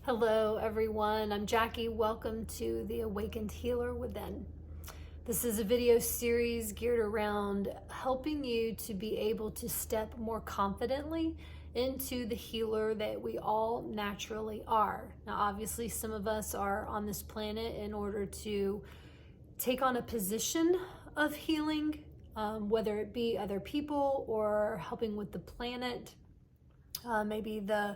Hello everyone, I'm Jackie. Welcome to the Awakened Healer Within. This is a video series geared around helping you to be able to step more confidently into the healer that we all naturally are. Now obviously some of us are on this planet in order to take on a position of healing, whether it be other people or helping with the planet, maybe the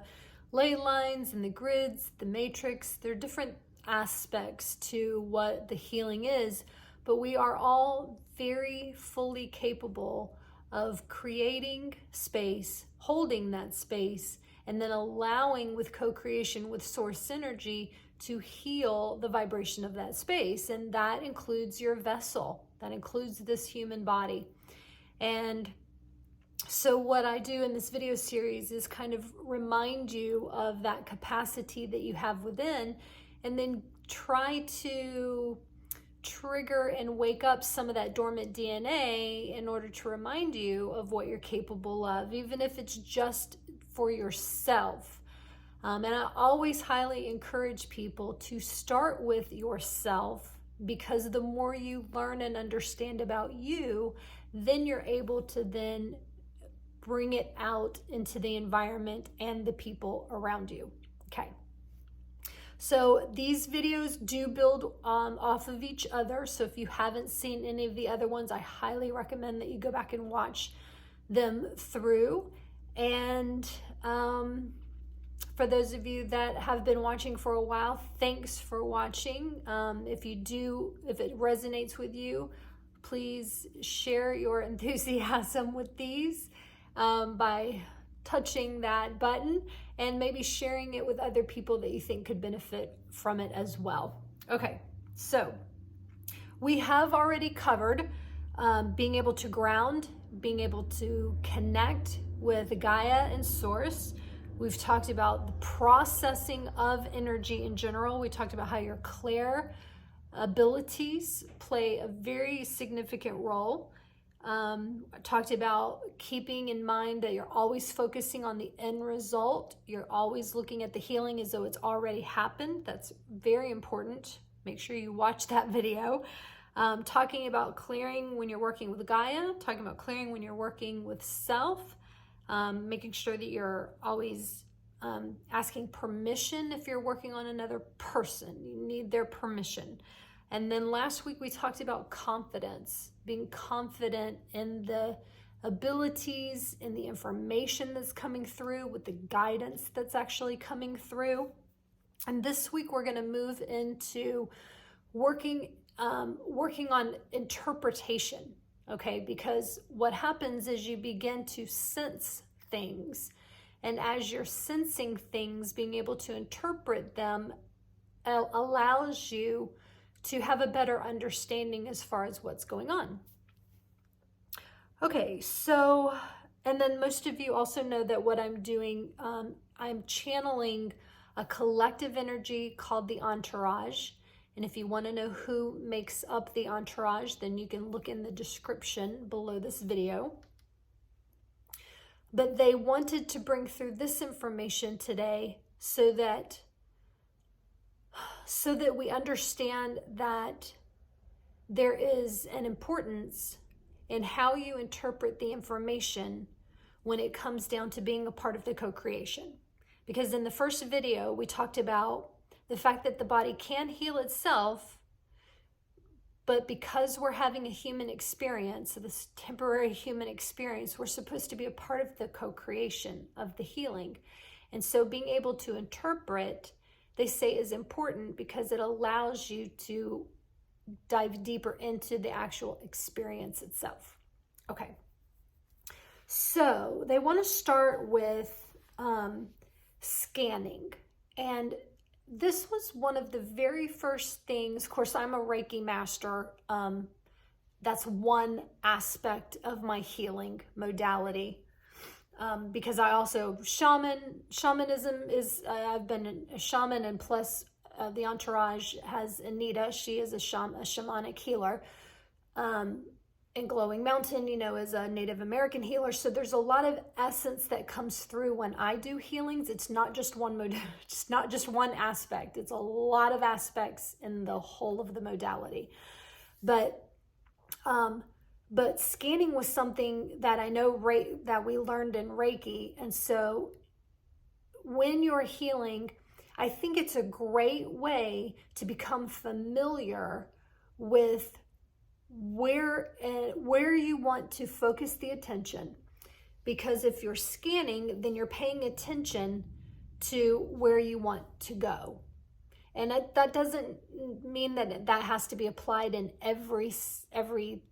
ley lines and the grids, the matrix. There are different aspects to what the healing is, but we are all very fully capable of creating space, holding that space, and then allowing with co-creation with source energy to heal the vibration of that space. And that includes your vessel, that includes this human body. And so what I do in this video series is kind of remind you of that capacity that you have within, and then try to trigger and wake up some of that dormant DNA in order to remind you of what you're capable of, even if it's just for yourself. And I always highly encourage people to start with yourself, because the more you learn and understand about you, then you're able to then bring it out into the environment and the people around you. Okay. So these videos do build off of each other. So if you haven't seen any of the other ones, I highly recommend that you go back and watch them through. And for those of you that have been watching for a while, thanks for watching. If it resonates with you, please share your enthusiasm with these by touching that button and maybe sharing it with other people that you think could benefit from it as well. Okay, so we have already covered being able to ground, being able to connect with Gaia and Source. We've talked about the processing of energy in general. We talked about how your clair abilities play a very significant role. I talked about keeping in mind that you're always focusing on the end result. You're always looking at the healing as though it's already happened. That's very important. Make sure you watch that video. Talking about clearing when you're working with Gaia, talking about clearing when you're working with self, making sure that you're always asking permission if you're working on another person. You need their permission. And then last week we talked about confidence, being confident in the abilities, in the information that's coming through, with the guidance that's actually coming through. And this week we're going to move into working on interpretation, okay? Because what happens is you begin to sense things. And as you're sensing things, being able to interpret them allows you to have a better understanding as far as what's going on. Okay, so, and then most of you also know that what I'm doing, I'm channeling a collective energy called the Entourage. And if you want to know who makes up the Entourage, then you can look in the description below this video. But they wanted to bring through this information today so that we understand that there is an importance in how you interpret the information when it comes down to being a part of the co-creation. Because in the first video, we talked about the fact that the body can heal itself, but because we're having a human experience, this temporary human experience, we're supposed to be a part of the co-creation of the healing. And so being able to interpret, they say, is important because it allows you to dive deeper into the actual experience itself. Okay, so they want to start with scanning. And this was one of the very first things. Of course, I'm a Reiki master. That's one aspect of my healing modality. Because I also, shamanism is, I've been a shaman, and plus the Entourage has Anita. She is a shamanic healer. and Glowing Mountain, is a Native American healer. So there's a lot of essence that comes through when I do healings. It's not just it's not just one aspect. It's a lot of aspects in the whole of the modality. But scanning was something that I know that we learned in Reiki. And so when you're healing, I think it's a great way to become familiar with where you want to focus the attention. Because if you're scanning, then you're paying attention to where you want to go. And that doesn't mean that has to be applied in every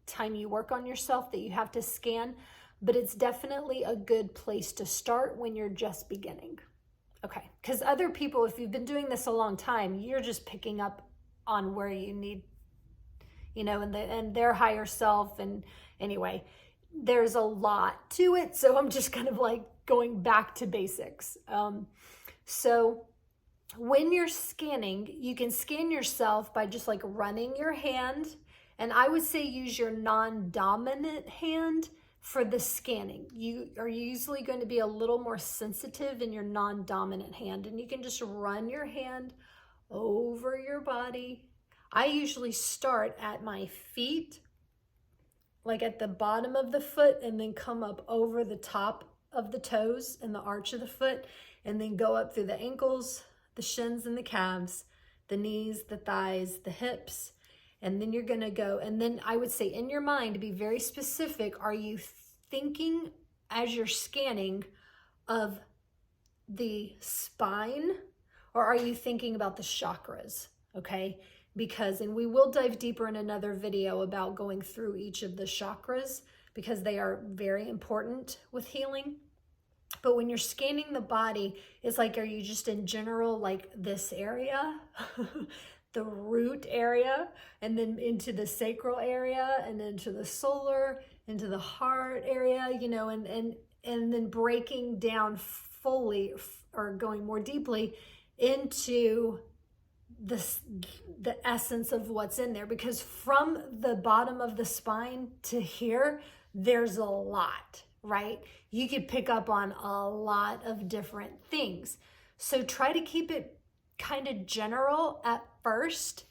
time you work on yourself, that you have to scan, but it's definitely a good place to start when you're just beginning. Okay, because other people, if you've been doing this a long time, you're just picking up on where you need, and their higher self. And anyway, there's a lot to it. So I'm just kind of like going back to basics. So when you're scanning, you can scan yourself by just like running your hand. And I would say use your non-dominant hand for the scanning. You are usually going to be a little more sensitive in your non-dominant hand. And you can just run your hand over your body. I usually start at my feet, like at the bottom of the foot, and then come up over the top of the toes and the arch of the foot, and then go up through the ankles, the shins and the calves, the knees, the thighs, the hips. And then you're going to go, and then I would say in your mind, to be very specific, are you thinking as you're scanning of the spine, or are you thinking about the chakras? Okay. Because, and we will dive deeper in another video about going through each of the chakras, because they are very important with healing. But when you're scanning the body, it's like, are you just in general, like this area, the root area, and then into the sacral area, and into the solar, into the heart area, and then breaking down fully, or going more deeply into the essence of what's in there. Because from the bottom of the spine to here, there's a lot, right? You could pick up on a lot of different things. So try to keep it kind of general at first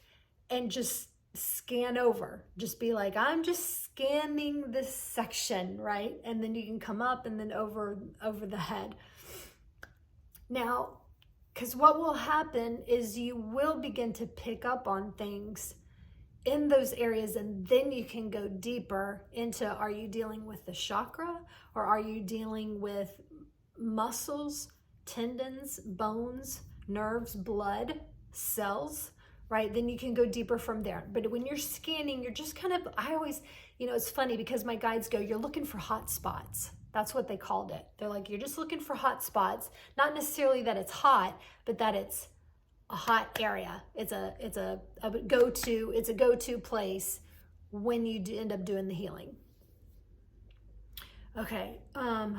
and just scan over. Just be like, I'm just scanning this section, right? And then you can come up and then over the head. Now, because what will happen is you will begin to pick up on things in those areas, and then you can go deeper into, are you dealing with the chakra, or are you dealing with muscles, tendons, bones, nerves, blood, cells, right? Then you can go deeper from there. But when you're scanning, you're just kind of, I always, it's funny because my guides go, you're looking for hot spots. That's what they called it. They're like, you're just looking for hot spots. Not necessarily that it's hot, but that it's a hot area. It's a go-to place when you end up doing the healing. Okay. And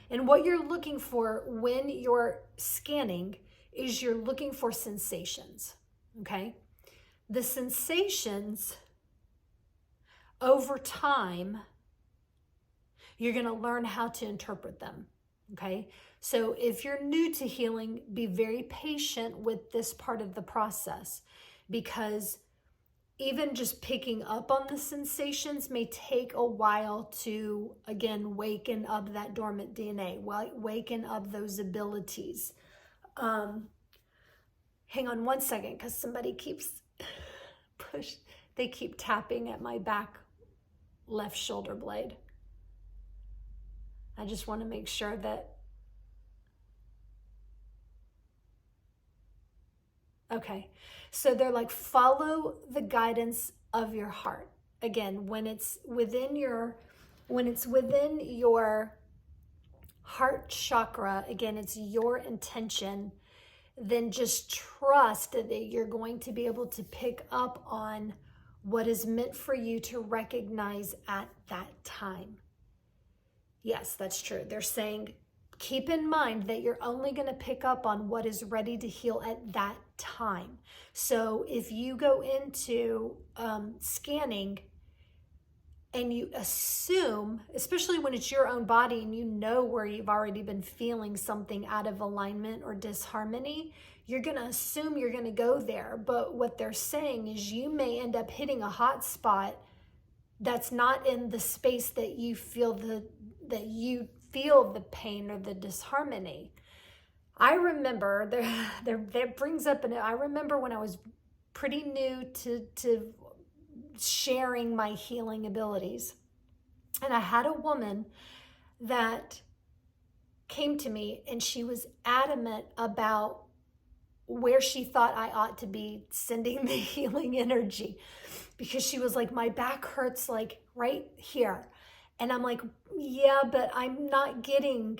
what you're looking for when you're scanning is you're looking for sensations. Okay. The sensations over time, you're going to learn how to interpret them. Okay. So if you're new to healing, be very patient with this part of the process, because even just picking up on the sensations may take a while to, again, waken up that dormant DNA, waken up those abilities. Hang on one second, because somebody keeps they keep tapping at my back left shoulder blade. I just want to make sure that, okay. So they're like, follow the guidance of your heart. Again, when it's within your heart chakra, again, it's your intention, then just trust that you're going to be able to pick up on what is meant for you to recognize at that time. Yes, that's true. They're saying, keep in mind that you're only going to pick up on what is ready to heal at that time. So if you go into scanning and you assume, especially when it's your own body and you know where you've already been feeling something out of alignment or disharmony, you're going to assume you're going to go there. But what they're saying is you may end up hitting a hot spot that's not in the space that you feel the pain or the disharmony. I remember that brings up, and I remember when I was pretty new to sharing my healing abilities. And I had a woman that came to me, and she was adamant about where she thought I ought to be sending the healing energy, because she was like, my back hurts like right here. And I'm like, yeah, but I'm not getting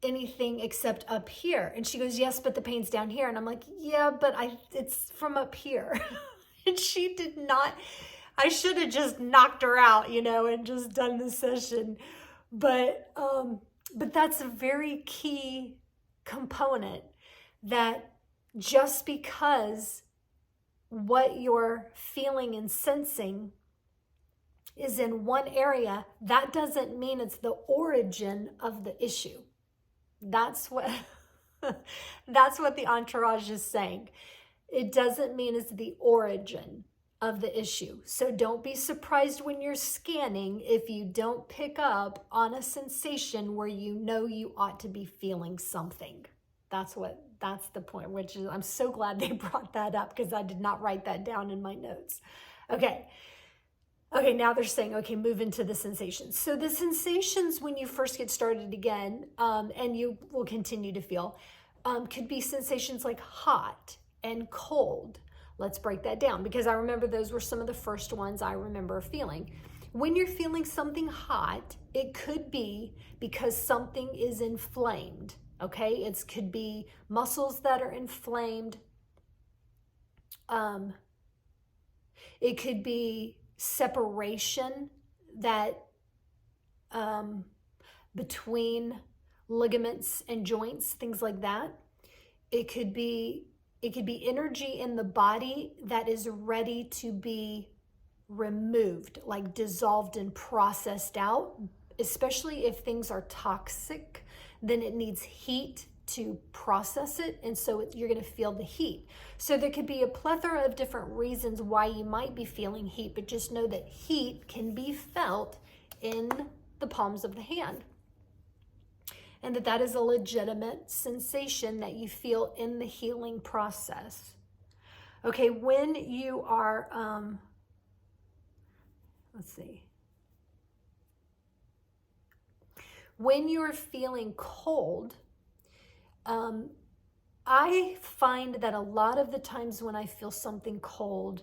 anything except up here. And she goes, yes, but the pain's down here. And I'm like, yeah, but it's from up here. And she did not, I should have just knocked her out, and just done the session. But that's a very key component, that just because what you're feeling and sensing is in one area, that doesn't mean it's the origin of the issue. That's what the Entourage is saying. It doesn't mean it's the origin of the issue. So don't be surprised when you're scanning if you don't pick up on a sensation where you know you ought to be feeling something. That's the point, which is, I'm so glad they brought that up, because I did not write that down in my notes. Okay, now they're saying, okay, move into the sensations. So the sensations when you first get started again, and you will continue to feel, could be sensations like hot and cold. Let's break that down, because I remember those were some of the first ones I remember feeling. When you're feeling something hot, it could be because something is inflamed. Okay, it could be muscles that are inflamed. It could be separation that between ligaments and joints, things like that. It could be energy in the body that is ready to be removed, like dissolved and processed out, especially if things are toxic. Then it needs heat to process it, and so you're going to feel the heat. So there could be a plethora of different reasons why you might be feeling heat, but just know that heat can be felt in the palms of the hand, and that is a legitimate sensation that you feel in the healing process. Okay, when you are, let's see. When you're feeling cold, I find that a lot of the times when I feel something cold,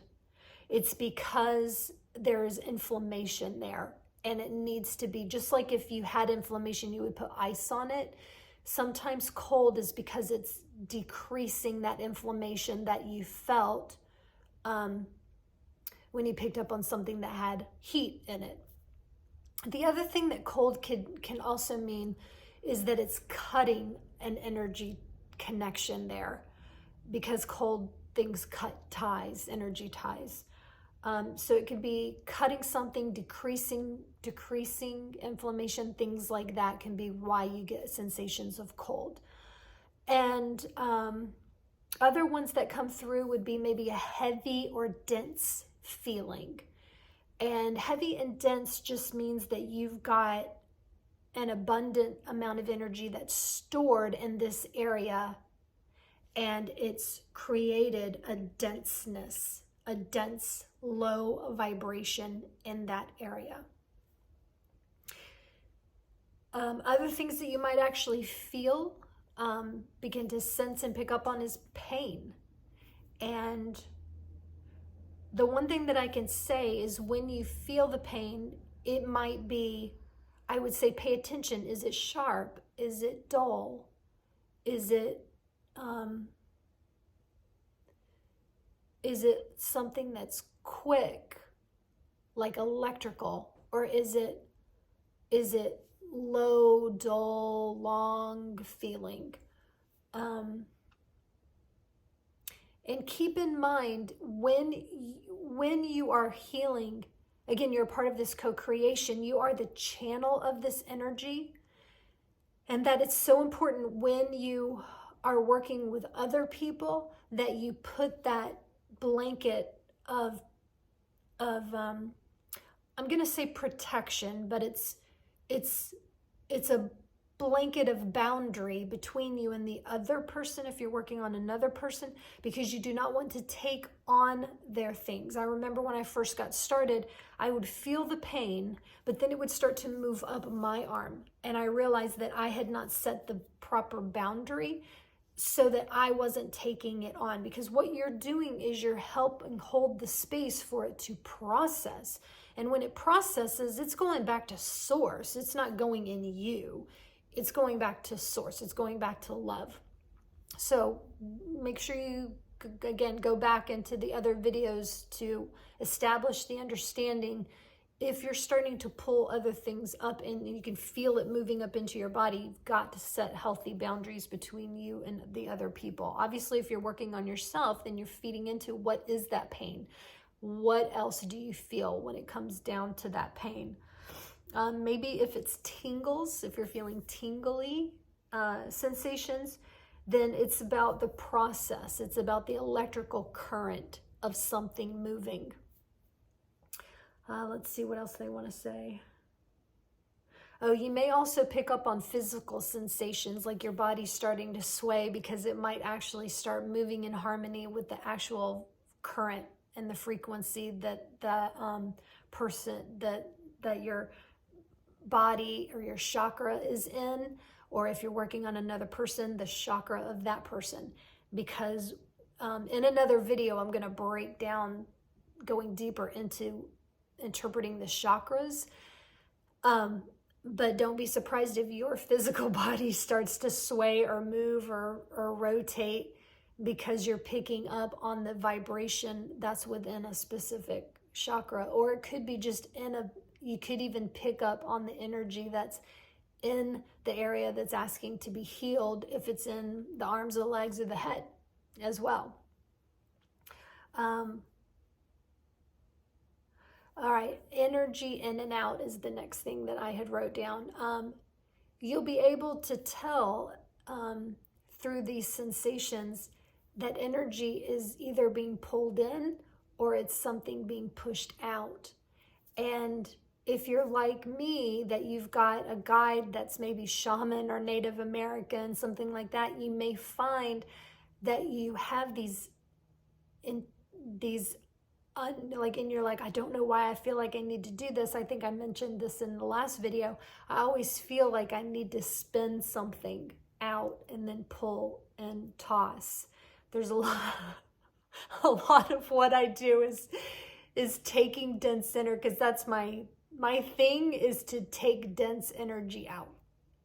it's because there's inflammation there, and it needs to be, just like if you had inflammation, you would put ice on it. Sometimes cold is because it's decreasing that inflammation that you felt when you picked up on something that had heat in it. The other thing that cold can also mean is that it's cutting an energy connection there, because cold things cut ties, energy ties. So it could be cutting something, decreasing inflammation, things like that can be why you get sensations of cold. And other ones that come through would be maybe a heavy or dense feeling. And heavy and dense just means that you've got an abundant amount of energy that's stored in this area, and it's created a denseness, a dense low vibration in that area. Other things that you might actually feel, begin to sense and pick up on, is pain. And the one thing that I can say is when you feel the pain, it might be, I would say, pay attention. Is it sharp? Is it dull? Is it something that's quick, like electrical? Or is it low, dull, long feeling? And keep in mind, when you are healing, again, you're a part of this co-creation. You are the channel of this energy. And that it's so important when you are working with other people that you put that blanket of I'm going to say protection, but it's a blanket of boundary between you and the other person if you're working on another person, because you do not want to take on their things. I remember when I first got started, I would feel the pain, but then it would start to move up my arm. And I realized that I had not set the proper boundary so that I wasn't taking it on, because what you're doing is you're helping hold the space for it to process. And when it processes, it's going back to source. It's not going in you. It's going back to source. It's going back to love. So make sure you, again, go back into the other videos to establish the understanding. If you're starting to pull other things up and you can feel it moving up into your body, you've got to set healthy boundaries between you and the other people. Obviously, if you're working on yourself, then you're feeding into what is that pain? What else do you feel when it comes down to that pain? Maybe if it's tingles, if you're feeling tingly sensations, then it's about the process. It's about the electrical current of something moving. Let's see what else they want to say. Oh, you may also pick up on physical sensations, like your body starting to sway, because it might actually start moving in harmony with the actual current and the frequency that the person, that your body or your chakra is in, or if you're working on another person, the chakra of that person. Because in another video, I'm going to break down, going deeper into interpreting the chakras. But don't be surprised if your physical body starts to sway or move or rotate, because you're picking up on the vibration that's within a specific chakra. Or it could be just you could even pick up on the energy that's in the area that's asking to be healed, if it's in the arms, the legs, or the head as well. All right, energy in and out is the next thing that I had wrote down. You'll be able to tell through these sensations that energy is either being pulled in or it's something being pushed out. And if you're like me, that you've got a guide that's maybe shaman or Native American, something like that, you may find that you have and you're like, I don't know why I feel like I need to do this. I think I mentioned this in the last video. I always feel like I need to spin something out and then pull and toss. There's a lot of what I do is taking dense energy, because that's my thing, is to take dense energy out.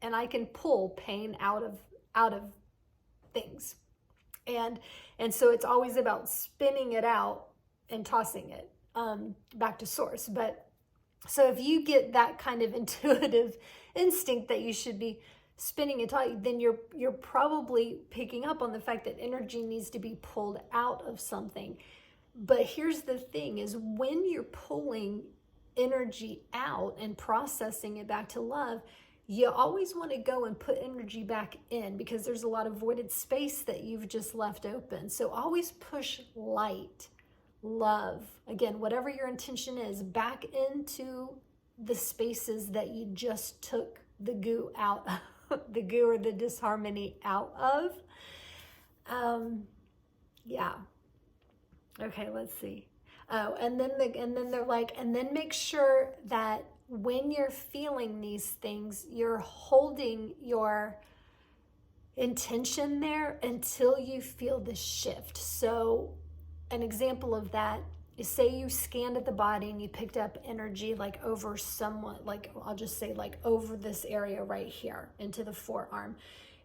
And I can pull pain out of things. And so it's always about spinning it out and tossing it back to source. But so if you get that kind of intuitive instinct that you should be spinning it out, then you're probably picking up on the fact that energy needs to be pulled out of something. But here's the thing, is when you're pulling energy out and processing it back to love, you always want to go and put energy back in, because there's a lot of voided space that you've just left open. So always push light, love, again, whatever your intention is, back into the spaces that you just took the goo out of, the goo or the disharmony out of. Yeah. Okay, let's see. Oh, and then they're like, and then make sure that when you're feeling these things, you're holding your intention there until you feel the shift. So an example of that is, say you scanned at the body and you picked up energy like over someone, like I'll just say like over this area right here into the forearm.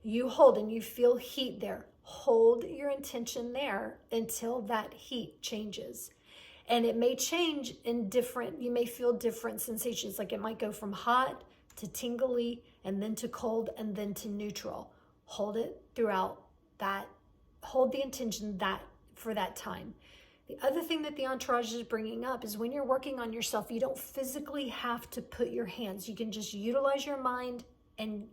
You hold and you feel heat there. Hold your intention there until that heat changes. And it may change in different, you may feel different sensations. Like it might go from hot to tingly and then to cold and then to neutral. Hold it throughout that, hold the intention that for that time. The other thing that the Entourage is bringing up is when you're working on yourself, you don't physically have to put your hands. You can just utilize your mind and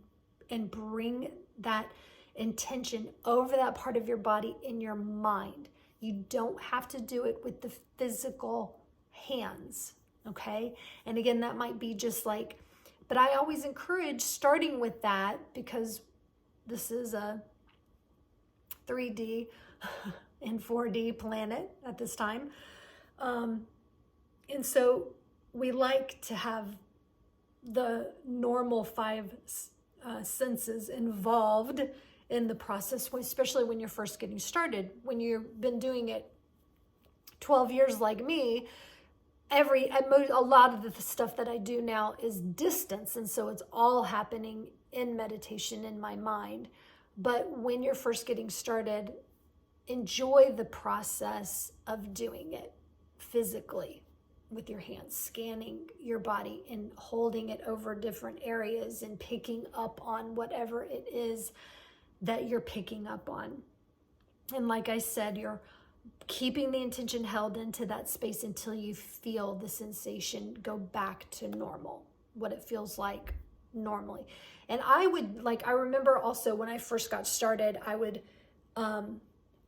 bring that intention over that part of your body in your mind. You don't have to do it with the physical hands, okay? And again, that might be just like, but I always encourage starting with that because this is a 3D and 4D planet at this time. And so we like to have the normal five senses involved in the process, especially when you're first getting started. When you've been doing it 12 years like me, a lot of the stuff that I do now is distance, and so it's all happening in meditation in my mind. But when you're first getting started, enjoy the process of doing it physically with your hands, scanning your body and holding it over different areas and picking up on whatever it is that you're picking up on. And like I said, you're keeping the intention held into that space until you feel the sensation go back to normal, what it feels like normally. And I remember also when I first got started, I would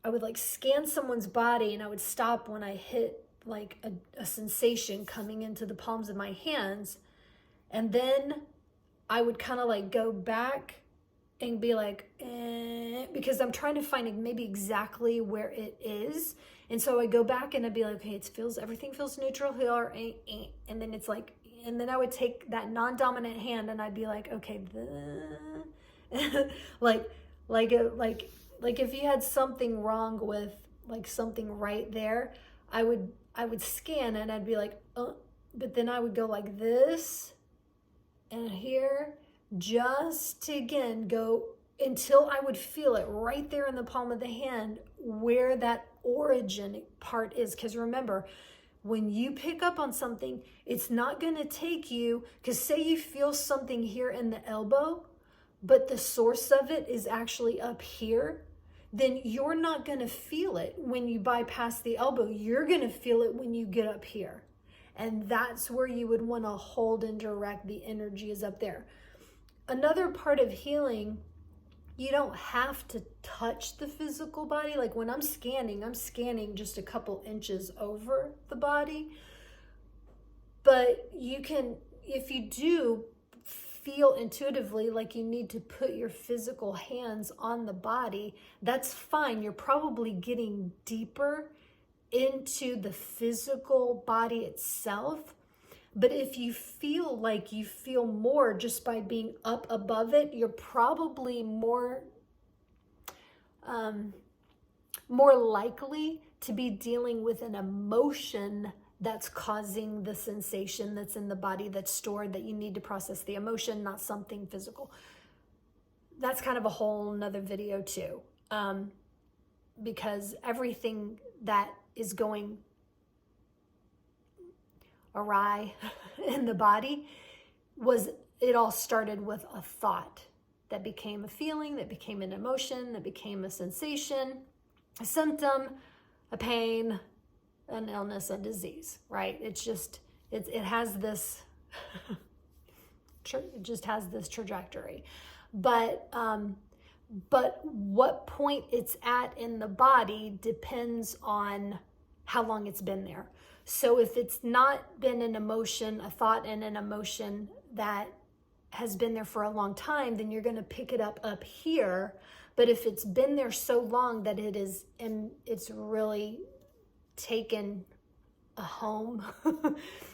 like scan someone's body, and I would stop when I hit like a sensation coming into the palms of my hands. And then I would kind of like go back and be like, because I'm trying to find maybe exactly where it is. And so I go back and I'd be like, okay, everything feels neutral here. And then it's like, and then I would take that non-dominant hand and I'd be like, okay, like if you had something wrong with like something right there, I would scan and I'd be like, but then I would go like this and here, just to again go until I would feel it right there in the palm of the hand where that origin part is. Because remember, when you pick up on something, it's not going to take you, because say you feel something here in the elbow, but the source of it is actually up here, then you're not going to feel it when you bypass the elbow. You're going to feel it when you get up here. And that's where you would want to hold and direct the energy is up there. Another part of healing, you don't have to touch the physical body. Like when I'm scanning just a couple inches over the body. But you can, if you do feel intuitively like you need to put your physical hands on the body, that's fine. You're probably getting deeper into the physical body itself. But if you feel like you feel more just by being up above it, you're probably more likely to be dealing with an emotion that's causing the sensation that's in the body that's stored, that you need to process the emotion, not something physical. That's kind of a whole nother video too, because everything that is going awry in the body it all started with a thought that became a feeling, that became an emotion, that became a sensation, a symptom, a pain, an illness, a disease, right? It has this it just has this trajectory. But what point it's at in the body depends on how long it's been there. So if it's not been an emotion, a thought and an emotion that has been there for a long time, then you're going to pick it up here. But if it's been there so long that it's really taken a home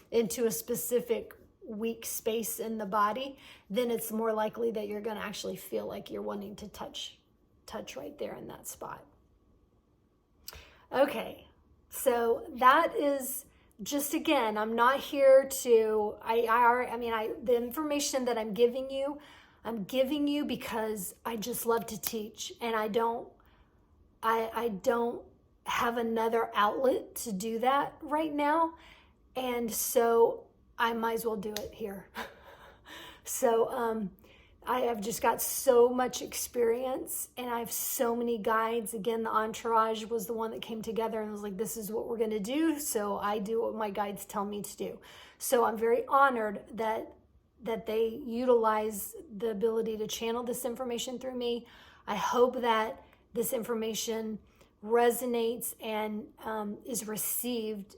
into a specific weak space in the body, then it's more likely that you're going to actually feel like you're wanting to touch right there in that spot. Okay. So that is just, again, I'm not here to, the information that I'm giving you because I just love to teach, and I don't have another outlet to do that right now. And so I might as well do it here. So I have just got so much experience, and I have so many guides. Again, the Entourage was the one that came together and was like, this is what we're going to do. So I do what my guides tell me to do. So I'm very honored that they utilize the ability to channel this information through me. I hope that this information resonates and is received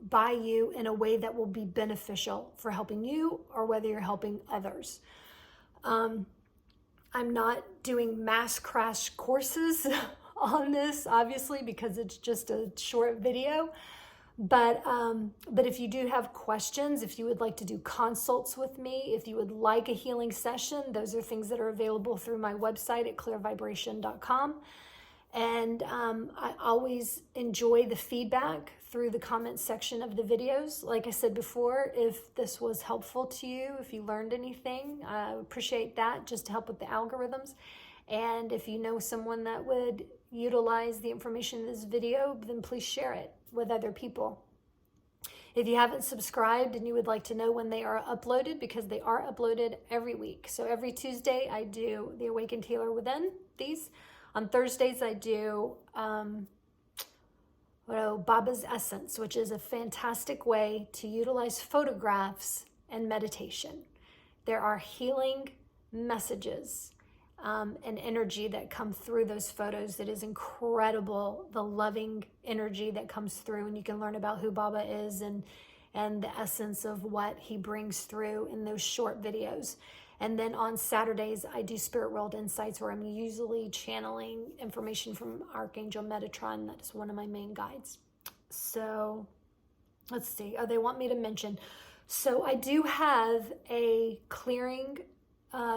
by you in a way that will be beneficial for helping you, or whether you're helping others. I'm not doing mass crash courses on this, obviously, because it's just a short video. But if you do have questions, if you would like to do consults with me, if you would like a healing session, those are things that are available through my website at clearvibration.com. And I always enjoy the feedback through the comments section of the videos. Like I said before, if this was helpful to you, if you learned anything, I appreciate that, just to help with the algorithms. And if you know someone that would utilize the information in this video, then please share it with other people. If you haven't subscribed and you would like to know when they are uploaded, because they are uploaded every week. So every Tuesday I do the Awakened Healer Within, these. On Thursdays, I do Baba's Essence, which is a fantastic way to utilize photographs and meditation. There are healing messages and energy that come through those photos that is incredible. The loving energy that comes through, and you can learn about who Baba is and the essence of what he brings through in those short videos. And then on Saturdays, I do Spirit World Insights, where I'm usually channeling information from Archangel Metatron. That is one of my main guides. So let's see. Oh, they want me to mention. So I do have a clearing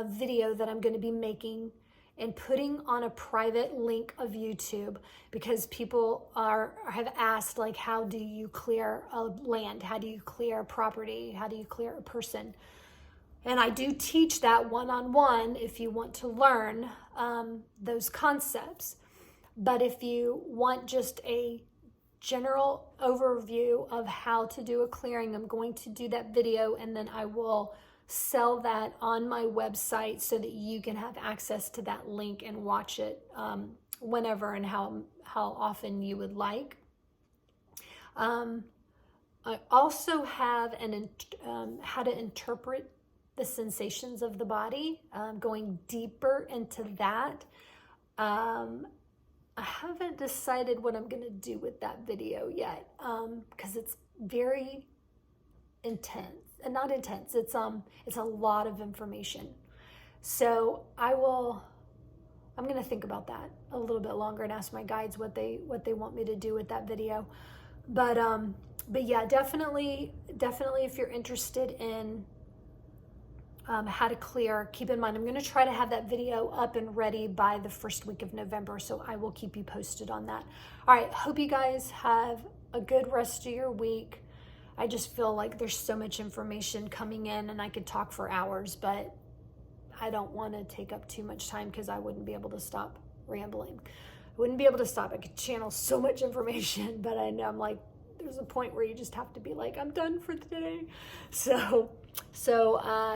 video that I'm going to be making and putting on a private link of YouTube, because people have asked, like, how do you clear a land? How do you clear a property? How do you clear a person? And I do teach that one-on-one if you want to learn those concepts. But if you want just a general overview of how to do a clearing, I'm going to do that video, and then I will sell that on my website so that you can have access to that link and watch it whenever and how often you would like. I also have how to interpret the sensations of the body, going deeper into that. I haven't decided what I'm going to do with that video yet, because it's very intense. And not intense, it's a lot of information. So I'm going to think about that a little bit longer and ask my guides what they want me to do with that video. But yeah, definitely if you're interested in how to clear, keep in mind, I'm going to try to have that video up and ready by the first week of November, so I will keep you posted on that. All right, hope you guys have a good rest of your week. I just feel like there's so much information coming in, and I could talk for hours, but I don't want to take up too much time, because I wouldn't be able to stop rambling. I wouldn't be able to stop. I could channel so much information, but I know I'm like, there's a point where you just have to be like, I'm done for today. So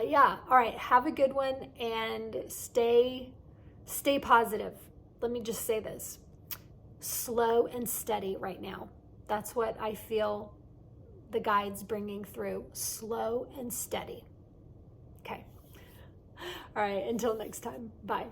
yeah. All right. Have a good one, and stay positive. Let me just say this: slow and steady right now. That's what I feel the guides bringing through. Slow and steady. Okay. All right. Until next time. Bye.